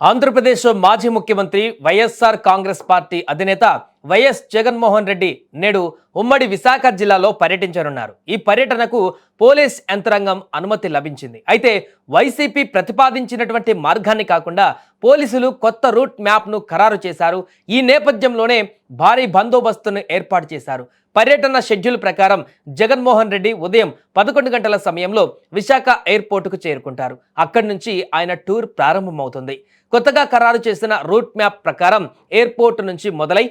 ఆంధ్రప్రదేశ్ మాజీ ముఖ్యమంత్రి వైఎస్ఆర్ కాంగ్రెస్ పార్టీ అధినేత వైఎస్ జగన్మోహన్ రెడ్డి నేడు ఉమ్మడి విశాఖ జిల్లాలో పర్యటించనున్నారు. ఈ పర్యటనకు పోలీస్ యంత్రాంగం అనుమతి లభించింది. అయితే వైసీపీ ప్రతిపాదించినటువంటి మార్గాన్ని కాకుండా పోలీసులు కొత్త రూట్ మ్యాప్ను ఖరారు చేశారు. ఈ నేపథ్యంలోనే భారీ బందోబస్తును ఏర్పాటు చేశారు. పర్యటన షెడ్యూల్ ప్రకారం జగన్మోహన్ రెడ్డి ఉదయం 11 గంటల సమయంలో విశాఖ ఎయిర్పోర్టుకు చేరుకుంటారు. అక్కడి నుంచి ఆయన టూర్ ప్రారంభమవుతుంది. కొత్తగా ఖరారు చేసిన రూట్ మ్యాప్ ప్రకారం ఎయిర్పోర్టు నుంచి మొదలై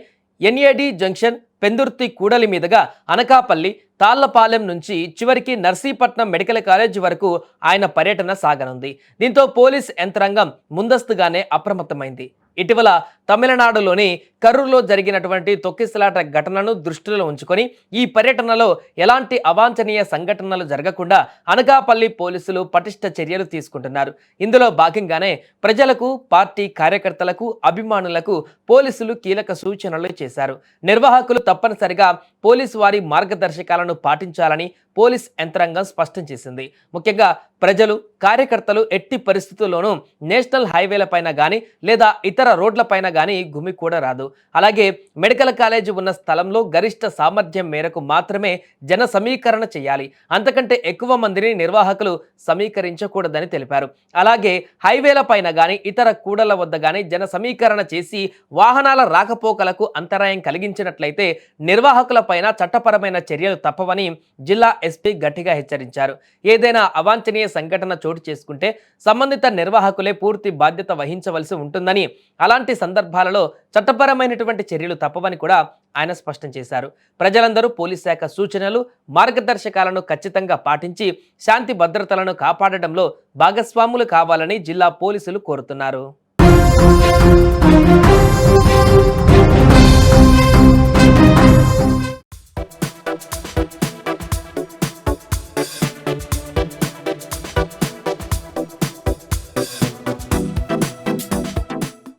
ఎన్ఏడి జంక్షన్, పెందుర్తి కూడలి మీదుగా అనకాపల్లి, తాళ్లపాలెం నుంచి చివరికి నర్సీపట్నం మెడికల్ కాలేజ్ వరకు ఆయన పర్యటన సాగనుంది. దీంతో పోలీస్ యంత్రాంగం ముందస్తుగానే అప్రమత్తమైంది. ఇటీవల తమిళనాడులోని కర్రూలులో జరిగినటువంటి తొక్కిసలాట ఘటనను దృష్టిలో ఉంచుకొని ఈ పర్యటనలో ఎలాంటి అవాంఛనీయ సంఘటనలు జరగకుండా అనకాపల్లి పోలీసులు పటిష్ట చర్యలు తీసుకుంటున్నారు. ఇందులో భాగంగానే ప్రజలకు, పార్టీ కార్యకర్తలకు, అభిమానులకు పోలీసులు కీలక సూచనలు చేశారు. నిర్వాహకులు తప్పనిసరిగా పోలీసు వారి మార్గదర్శకాలను పాటించాలని పోలీస్ యంత్రాంగం స్పష్టం చేసింది. ముఖ్యంగా ప్రజలు, కార్యకర్తలు ఎట్టి పరిస్థితుల్లోనూ నేషనల్ హైవేలపైన కానీ లేదా ఇతర రోడ్లపైన కానీ గుమి కూడా రాదు. అలాగే మెడికల్ కాలేజ్ ఉన్న స్థలంలో గరిష్ట సామర్థ్యం మేరకు మాత్రమే జన సమీకరణ చేయాలి. అంతకంటే ఎక్కువ మందిని నిర్వాహకులు సమీకరించకూడదని తెలిపారు. అలాగే హైవేల పైన కానీ ఇతర కూడళ్ల వద్ద కానీ జన సమీకరణ చేసి వాహనాల రాకపోకలకు అంతరాయం కలిగించినట్లయితే నిర్వాహకుల పైన చట్టపరమైన చర్యలు తప్పవని జిల్లా ఎస్పీ గట్టిగా హెచ్చరించారు. ఏదైనా అవాంఛనీయ సంఘటన చోటు చేసుకుంటే సంబంధిత నిర్వాహకులే పూర్తి బాధ్యత వహించవలసి ఉంటుందని, అలాంటి సందర్భాలలో చట్టపరమైనటువంటి చర్యలు తప్పవని కూడా ఆయన స్పష్టం చేశారు. ప్రజలందరూ పోలీస్ శాఖ సూచనలు, మార్గదర్శకాలను ఖచ్చితంగా పాటించి శాంతి భద్రతలను కాపాడడంలో భాగస్వాములు కావాలని జిల్లా పోలీసులు కోరుతున్నారు.